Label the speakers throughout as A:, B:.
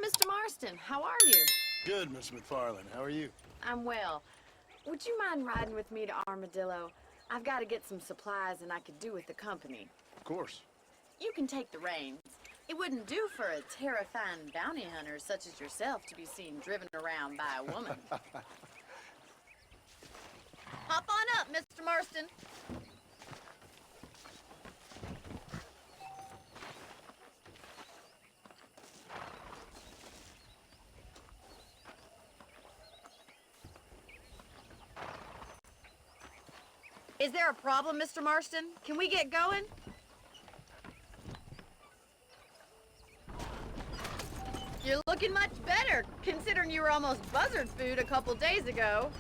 A: Mr. Marston. How are you?
B: Good, Miss McFarland. How are you?
A: I'm well. Would you mind riding with me to Armadillo? I've got to get some supplies and I could do with the company.
B: Of course.
A: You can take the reins. It wouldn't do for a terrifying bounty hunter such as yourself to be seen driven around by a woman. Hop on up, Mr. Marston. Is there a problem, Mr. Marston? Can we get going? You're looking much better, considering you were almost buzzard food a couple days ago.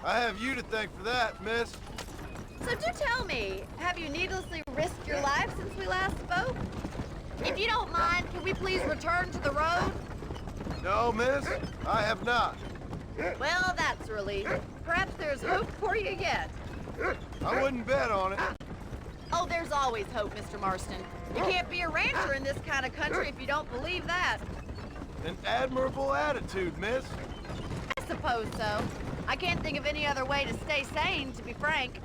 C: I have you to thank for that, miss.
A: So do tell me, have you needlessly risked your life since we last spoke? If you don't mind, can we please return to the road?
C: No, miss, I have not.
A: Well, that's a relief. Perhaps there's hope for you yet.
C: I wouldn't bet on it.
A: Oh, there's always hope, Mr. Marston. You can't be a rancher in this kind of country if you don't believe that.
C: An admirable attitude, miss.
A: I suppose so. I can't think of any other way to stay sane, to be frank.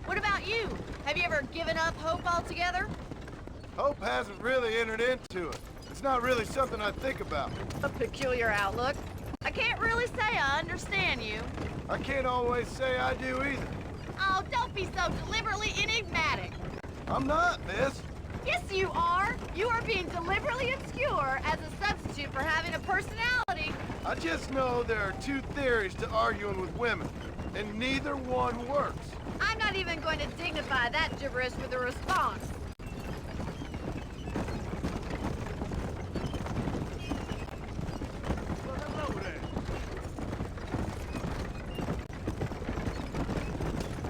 A: What about you? Have you ever given up hope altogether?
C: Hope hasn't really entered into it. It's not really something I think about.
A: A peculiar outlook. I can't really say I understand you.
C: I can't always say I do either.
A: Oh, don't be so deliberately enigmatic.
C: I'm not, miss.
A: Yes, you are. You are being deliberately obscure as a substitute for having a personality.
C: I just know there are two theories to arguing with women, and neither one works.
A: I'm not even going to dignify that gibberish with a response.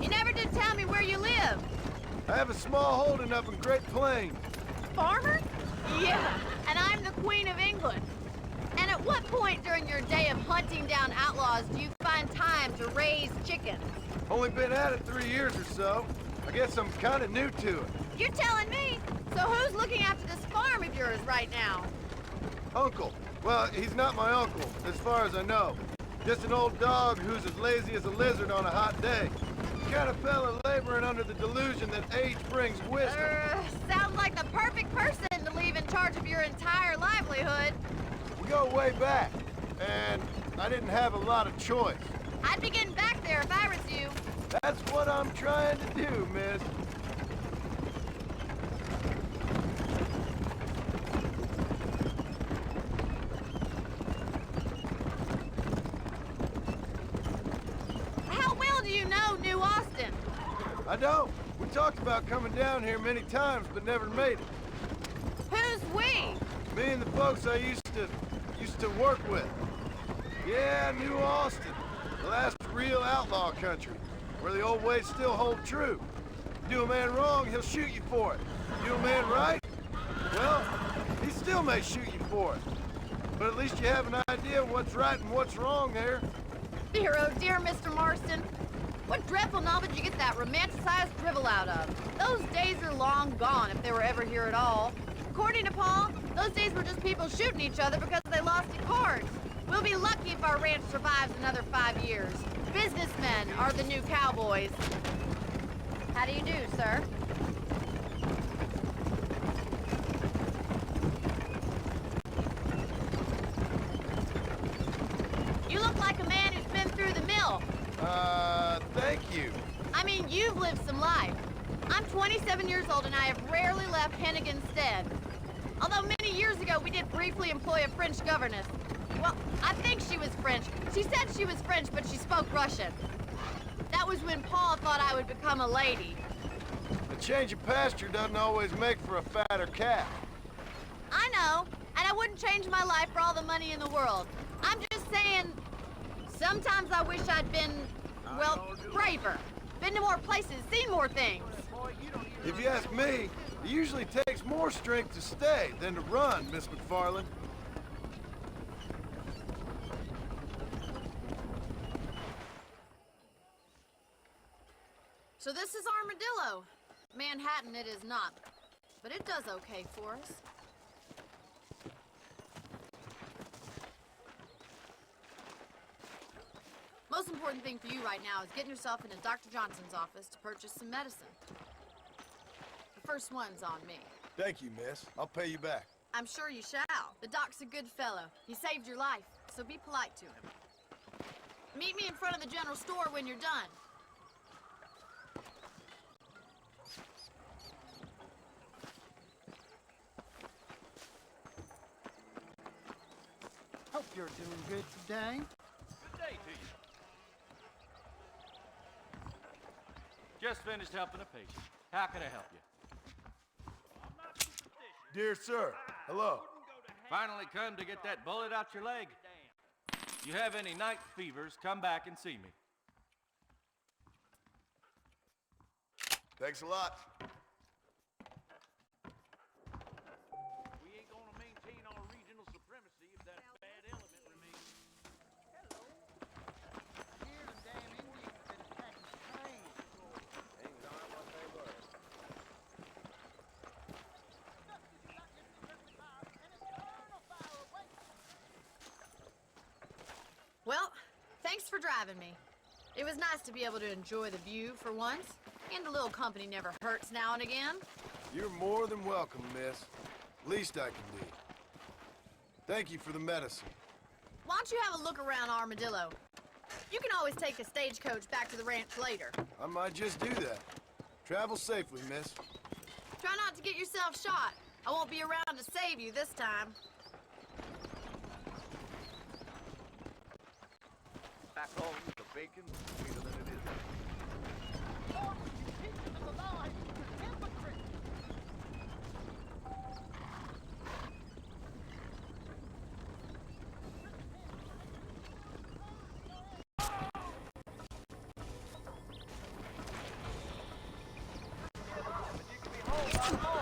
A: You never did tell me where you live.
C: I have a small holding up in Great Plains.
A: Farmer? Yeah, and I'm the Queen of England. And at what point during your day of hunting down outlaws do you find time to raise chickens?
C: Only been at it 3 years or so. I guess I'm kind of new to it.
A: You're telling me? So who's looking after this farm of yours right now?
C: Uncle. Well, he's not my uncle, as far as I know. Just an old dog who's as lazy as a lizard on a hot day. The kind of fella laboring under the delusion that age brings wisdom.
A: Sounds like the perfect person to leave in charge of your entire livelihood.
C: We go way back, and I didn't have a lot of choice.
A: I'd be getting back there if I was you.
C: That's what I'm trying to do, miss.
A: How well do you know New Austin?
C: I don't. We talked about coming down here many times, but never made it.
A: Who's we?
C: Me and the folks I used to work with. Yeah, New Austin. The last real outlaw country, where the old ways still hold true. Do a man wrong, he'll shoot you for it. Do a man right? Well, he still may shoot you for it. But at least you have an idea of what's right and what's wrong there.
A: Dear, oh dear, Mr. Marston. What dreadful novel did you get that romanticized drivel out of? Those days are long gone, if they were ever here at all. According to Paul, those days were just people shooting each other because they lost at cards. We'll be lucky if our ranch survives another 5 years. Businessmen are the new cowboys. How do you do, sir? You look like a man who's been through the mill.
C: Thank you.
A: I mean, you've lived some life. I'm 27 years old and I have rarely left Hennigan's stead. Although many years ago we did briefly employ a French governess. Well, I think she was French. She said she was French, but she spoke Russian. That was when Paul thought I would become a lady.
C: A change of pasture doesn't always make for a fatter calf.
A: I know, and I wouldn't change my life for all the money in the world. I'm just saying, sometimes I wish I'd been, well, braver. Been to more places, seen more things.
C: If you ask me, it usually takes more strength to stay than to run, Miss McFarland.
A: So this is Armadillo. Manhattan it is not, but it does okay for us. most important thing for you right now is getting yourself into Dr. Johnson's office to purchase some medicine. The first one's on me.
C: Thank you, miss. I'll pay you back.
A: I'm sure you shall. The doc's a good fellow. He saved your life, so be polite to him. Meet me in front of the general store when you're done.
D: Hope you're doing good today.
E: Good day to you. Just finished helping a patient. How can I help you?
C: Dear sir, hello.
E: Finally come to get that bullet out your leg. You have any night fevers, come back and see me.
C: Thanks a lot.
E: We ain't gonna maintain our regional supremacy if that bad element remains.
D: Here the damn Indians have been attacking the trains.
A: Well, thanks for driving me. It was nice to be able to enjoy the view for once, and a little company never hurts now and again.
C: You're more than welcome, miss. Least I can do. Thank you for the medicine.
A: Why don't you have a look around Armadillo? You can always take a stagecoach back to the ranch later.
C: I might just do that. Travel safely, miss.
A: Try not to get yourself shot. I won't be around to save you this time.
C: Back home, the bacon sweeter than it is.
D: Lord, would you teach us the law and your infantry?
C: You can be home by